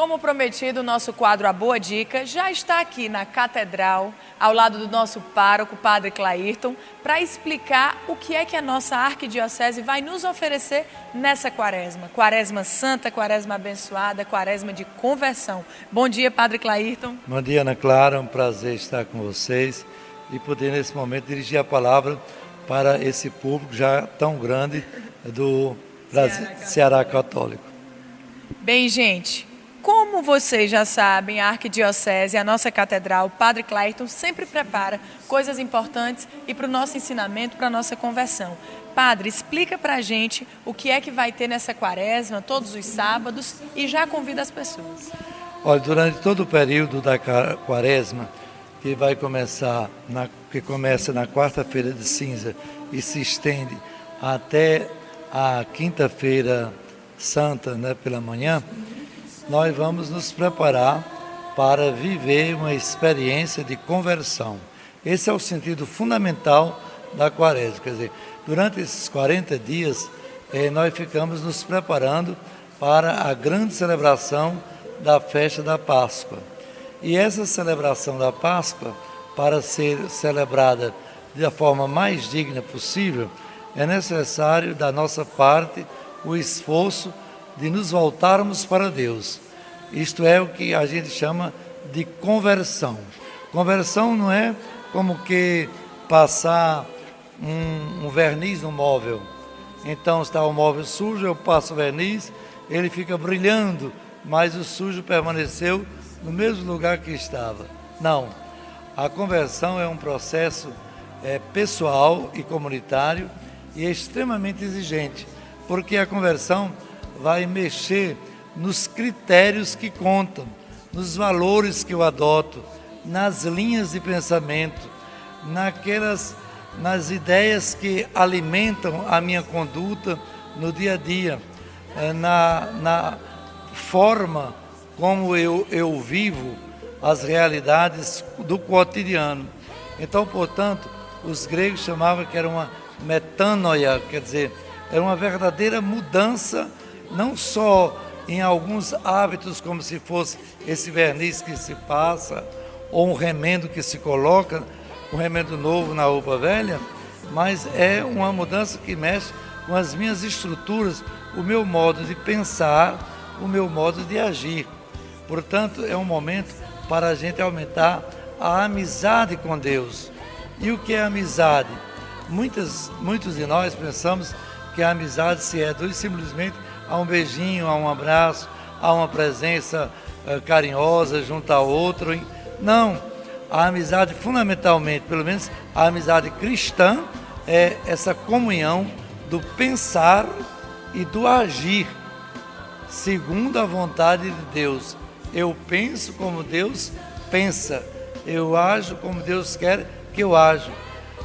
como prometido, o nosso quadro A Boa Dica já está aqui na Catedral, ao lado do nosso pároco, Padre Clairton, para explicar o que é que a nossa arquidiocese vai nos oferecer nessa quaresma. Quaresma santa, quaresma abençoada, quaresma de conversão. Bom dia, Padre Clairton. Bom dia, Ana Clara, é um prazer estar com vocês e poder nesse momento dirigir a palavra para esse público já tão grande do Ceará Católico. Bem, gente, como vocês já sabem, a Arquidiocese, a nossa catedral, o Padre Clairton sempre prepara coisas importantes e para o nosso ensinamento, para a nossa conversão. Padre, explica para a gente o que é que vai ter nessa quaresma, todos os sábados, e já convida as pessoas. Olha, durante todo o período da quaresma, que vai começa na quarta-feira de cinza e se estende até a quinta-feira santa, né, pela manhã, nós vamos nos preparar para viver uma experiência de conversão. Esse é o sentido fundamental da quaresma. Quer dizer, durante esses 40 dias, nós ficamos nos preparando para a grande celebração da festa da Páscoa. E essa celebração da Páscoa, para ser celebrada da forma mais digna possível, é necessário da nossa parte o esforço de nos voltarmos para Deus. Isto é o que a gente chama de conversão. Conversão não é como que passar um verniz no móvel. Então está o móvel sujo, eu passo o verniz, ele fica brilhando, mas o sujo permaneceu no mesmo lugar que estava. Não, a conversão é um processo pessoal e comunitário e é extremamente exigente, porque a conversão vai mexer nos critérios que contam, nos valores que eu adoto, nas linhas de pensamento, nas ideias que alimentam a minha conduta no dia a dia, na forma como eu vivo as realidades do cotidiano. Então, portanto, os gregos chamavam que era uma metanoia, quer dizer, era uma verdadeira mudança, não só em alguns hábitos, como se fosse esse verniz que se passa, ou um remendo que se coloca, um remendo novo na roupa velha, mas é uma mudança que mexe com as minhas estruturas, o meu modo de pensar, o meu modo de agir. Portanto, é um momento para a gente aumentar a amizade com Deus. E o que é amizade? Muitos de nós pensamos que a amizade se reduz simplesmente a um beijinho, a um abraço, a uma presença carinhosa junto ao outro. Não, a amizade fundamentalmente, pelo menos a amizade cristã, é essa comunhão do pensar e do agir segundo a vontade de Deus. Eu penso como Deus pensa, eu ajo como Deus quer que eu ajo.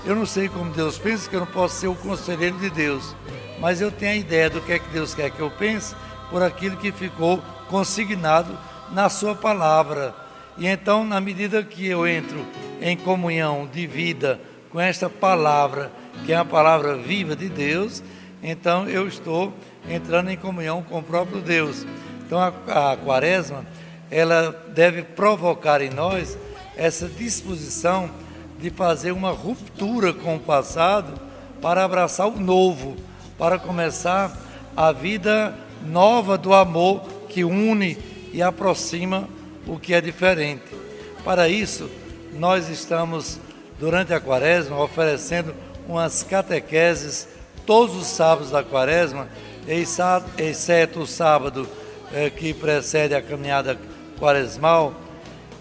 Eu não sei como Deus pensa, que eu não posso ser o conselheiro de Deus, mas eu tenho a ideia do que é que Deus quer que eu pense por aquilo que ficou consignado na sua palavra. E então, na medida que eu entro em comunhão de vida com esta palavra, que é a palavra viva de Deus, então eu estou entrando em comunhão com o próprio Deus. Então a quaresma, ela deve provocar em nós essa disposição de fazer uma ruptura com o passado para abraçar o novo, para começar a vida nova do amor que une e aproxima o que é diferente. Para isso, nós estamos, durante a quaresma, oferecendo umas catequeses todos os sábados da quaresma, exceto o sábado que precede a caminhada quaresmal.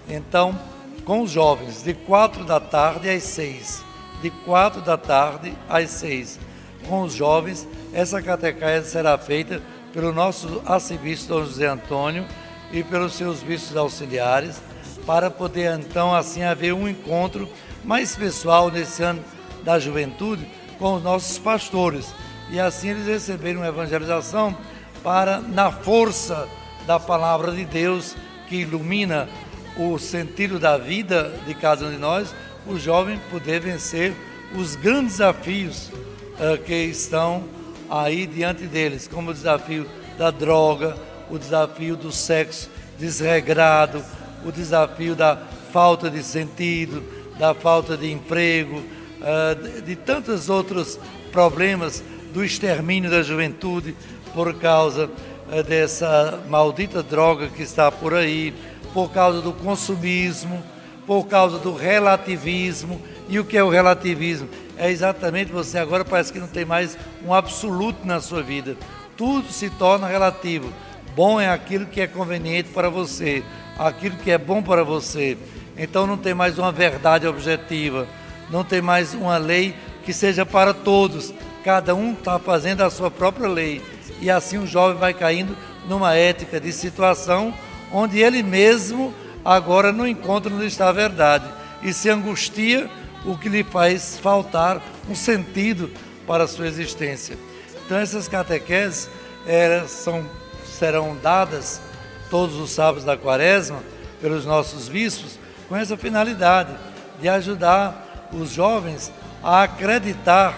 Então, com os jovens, de 4 da tarde às 6. De 4 da tarde às 6. Com os jovens, essa catequese será feita pelo nosso arcebispo Dom José Antônio e pelos seus bispos auxiliares, para poder então assim haver um encontro mais pessoal nesse ano da juventude com os nossos pastores, e assim eles receberem uma evangelização para, na força da palavra de Deus que ilumina o sentido da vida de cada um de nós, o jovem poder vencer os grandes desafios que estão aí diante deles, como o desafio da droga, o desafio do sexo desregrado, o desafio da falta de sentido, da falta de emprego, de tantos outros problemas do extermínio da juventude por causa dessa maldita droga que está por aí, por causa do consumismo, por causa do relativismo. E o que é o relativismo? É exatamente você agora parece que não tem mais um absoluto na sua vida. Tudo se torna relativo. Bom é aquilo que é conveniente para você, aquilo que é bom para você. Então não tem mais uma verdade objetiva, não tem mais uma lei que seja para todos. Cada um está fazendo a sua própria lei. E assim o jovem vai caindo numa ética de situação onde ele mesmo agora não encontra onde está a verdade. E se angustia, o que lhe faz faltar um sentido para a sua existência. Então essas catequeses serão dadas todos os sábados da quaresma pelos nossos bispos com essa finalidade de ajudar os jovens a acreditar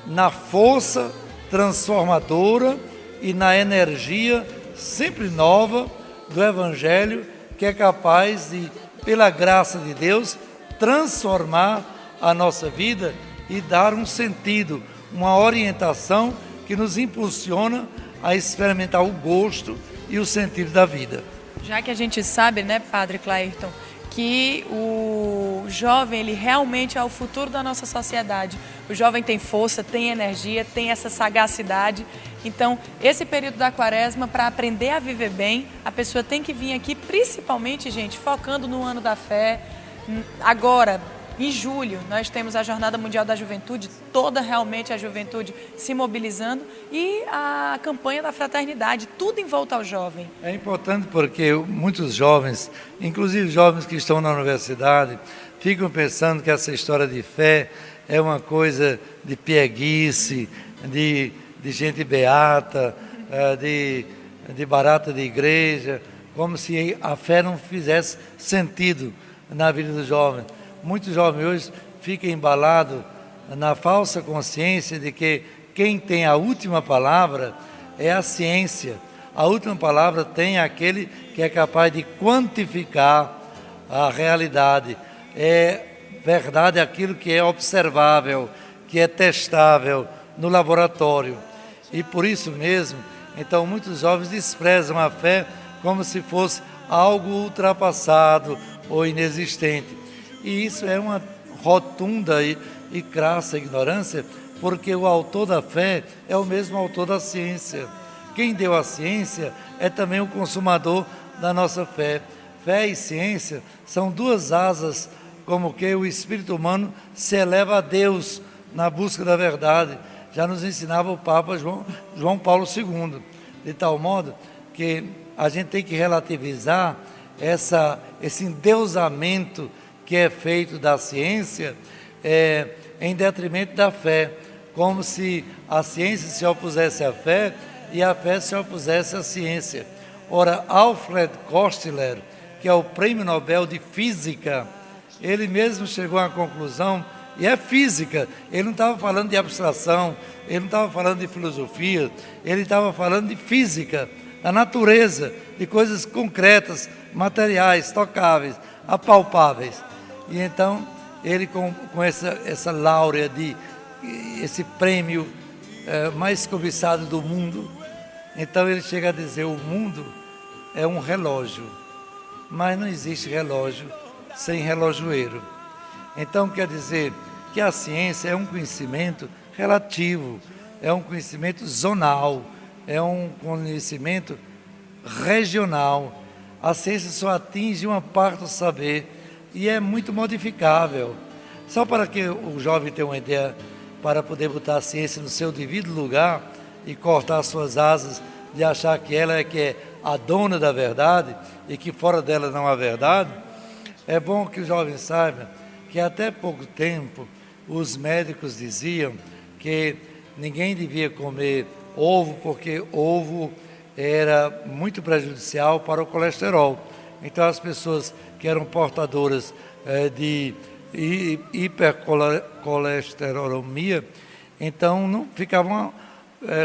na força transformadora e na energia sempre nova do Evangelho, que é capaz de, pela graça de Deus, transformar a nossa vida e dar um sentido, uma orientação que nos impulsiona a experimentar o gosto e o sentido da vida. Já que a gente sabe, né, Padre Clayton, que o jovem, ele realmente é o futuro da nossa sociedade. O jovem tem força, tem energia, tem essa sagacidade. Então, esse período da quaresma, para aprender a viver bem, a pessoa tem que vir aqui, principalmente, gente, focando no ano da fé. Agora, em julho, nós temos a Jornada Mundial da Juventude, toda realmente a juventude se mobilizando, e a campanha da fraternidade, tudo em volta ao jovem. É importante porque muitos jovens, inclusive jovens que estão na universidade, ficam pensando que essa história de fé é uma coisa de pieguice, de gente beata, de barata de igreja, como se a fé não fizesse sentido na vida do jovem. Muitos jovens hoje ficam embalados na falsa consciência de que quem tem a última palavra é a ciência. A última palavra tem aquele que é capaz de quantificar a realidade. É verdade aquilo que é observável, que é testável no laboratório. E por isso mesmo, então muitos jovens desprezam a fé como se fosse algo ultrapassado ou inexistente. E isso é uma rotunda e crassa ignorância, porque o autor da fé é o mesmo autor da ciência. Quem deu a ciência é também o consumador da nossa fé. Fé e ciência são duas asas, como que o espírito humano se eleva a Deus na busca da verdade. Já nos ensinava o Papa João Paulo II, de tal modo que a gente tem que relativizar esse endeusamento que é feito da ciência em detrimento da fé, como se a ciência se opusesse à fé e a fé se opusesse à ciência. Ora, Alfred Kostler, que é o Prêmio Nobel de Física, ele mesmo chegou à conclusão, e é física, ele não estava falando de abstração, ele não estava falando de filosofia, ele estava falando de física, da natureza, de coisas concretas, materiais, tocáveis, apalpáveis. E então, ele com essa láurea esse prêmio mais cobiçado do mundo, então ele chega a dizer, o mundo é um relógio, mas não existe relógio sem relojoeiro. Então quer dizer que a ciência é um conhecimento relativo, é um conhecimento zonal, é um conhecimento regional. A ciência só atinge uma parte do saber e é muito modificável. Só para que o jovem tenha uma ideia, para poder botar a ciência no seu devido lugar e cortar suas asas de achar que ela é a dona da verdade e que fora dela não há verdade, é bom que o jovem saiba que até pouco tempo os médicos diziam que ninguém devia comer ovo porque ovo era muito prejudicial para o colesterol. Então as pessoas que eram portadoras de hipercolesterolemia, então não ficavam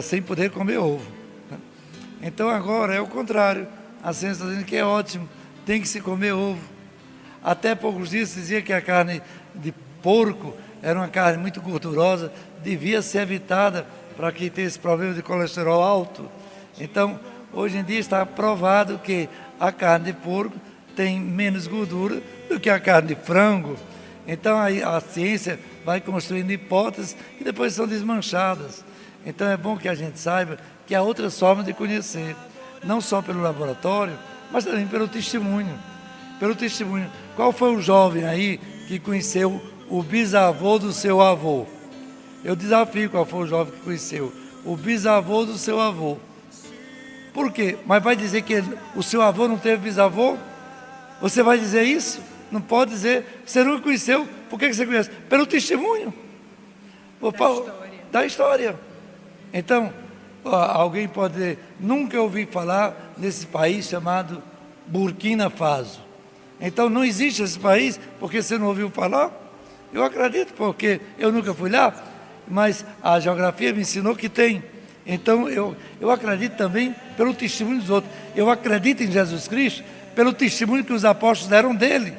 sem poder comer ovo. Então agora é o contrário. a ciência está dizendo que é ótimo, tem que se comer ovo. Até poucos dias se dizia que a carne de porco era uma carne muito gordurosa, devia ser evitada para quem tem esse problema de colesterol alto. Então, hoje em dia está provado que a carne de porco tem menos gordura do que a carne de frango. Então, aí a ciência vai construindo hipóteses que depois são desmanchadas. Então, é bom que a gente saiba que há outras formas de conhecer, não só pelo laboratório, mas também pelo testemunho. Pelo testemunho. Qual foi o jovem aí que conheceu o bisavô do seu avô? Eu desafio qual foi o jovem que conheceu o bisavô do seu avô. Por quê? Mas vai dizer que o seu avô não teve bisavô? Você vai dizer isso? Não pode dizer. Você nunca conheceu. Por que você conhece? Pelo testemunho. Da história. Então, alguém pode dizer, nunca ouvi falar nesse país chamado Burkina Faso. Então, não existe esse país porque você não ouviu falar? Eu acredito, porque eu nunca fui lá, mas a geografia me ensinou que tem. Então, eu acredito também pelo testemunho dos outros. Eu acredito em Jesus Cristo pelo testemunho que os apóstolos deram dele.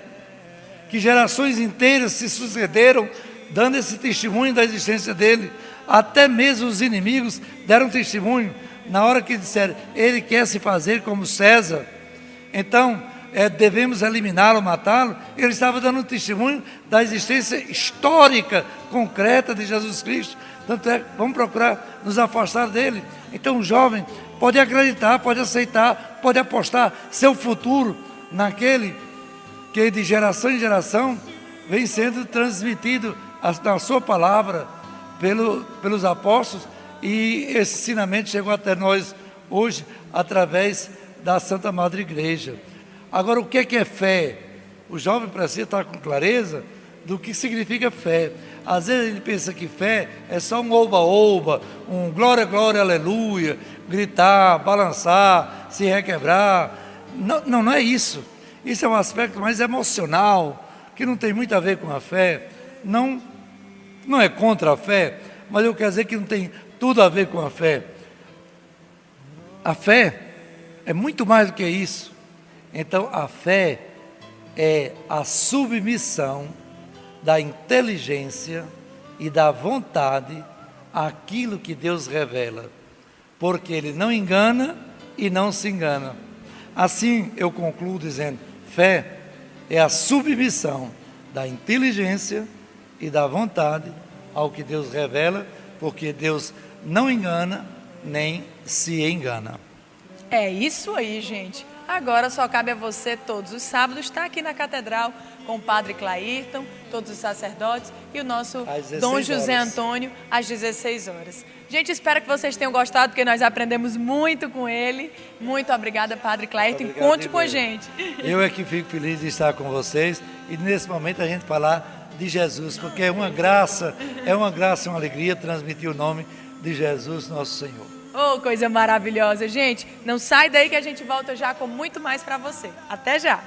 Que gerações inteiras se sucederam dando esse testemunho da existência dele. Até mesmo os inimigos deram testemunho. Na hora que disseram, ele quer se fazer como César. Então, devemos eliminá-lo, matá-lo. Ele estava dando um testemunho da existência histórica, concreta de Jesus Cristo. Tanto é, vamos procurar nos afastar dele. Então o jovem pode acreditar, pode aceitar, pode apostar seu futuro naquele que de geração em geração vem sendo transmitido na sua palavra pelos apóstolos, e esse ensinamento chegou até nós hoje através da Santa Madre Igreja. Agora, o que é fé? O jovem precisa estar com clareza do que significa fé. Às vezes a gente pensa que fé é só um oba-oba, um glória, glória, aleluia, gritar, balançar, se requebrar. Não é isso. Isso é um aspecto mais emocional, que não tem muito a ver com a fé. Não é contra a fé, mas eu quero dizer que não tem tudo a ver com a fé. A fé é muito mais do que isso. Então, a fé é a submissão da inteligência e da vontade àquilo que Deus revela, porque Ele não engana e não se engana. Assim, eu concluo dizendo, fé é a submissão da inteligência e da vontade ao que Deus revela, porque Deus não engana nem se engana. É isso aí, gente. Agora só cabe a você, todos os sábados, estar aqui na Catedral com o Padre Clairton, todos os sacerdotes e o nosso Dom José Antônio, às 16 horas. Gente, espero que vocês tenham gostado, porque nós aprendemos muito com ele. Muito obrigada, Padre Clairton, e conte com a gente. Eu é que fico feliz de estar com vocês e nesse momento a gente falar de Jesus, porque é uma graça, uma alegria transmitir o nome de Jesus, nosso Senhor. Oh, coisa maravilhosa, gente. Não sai daí que a gente volta já com muito mais para você. Até já!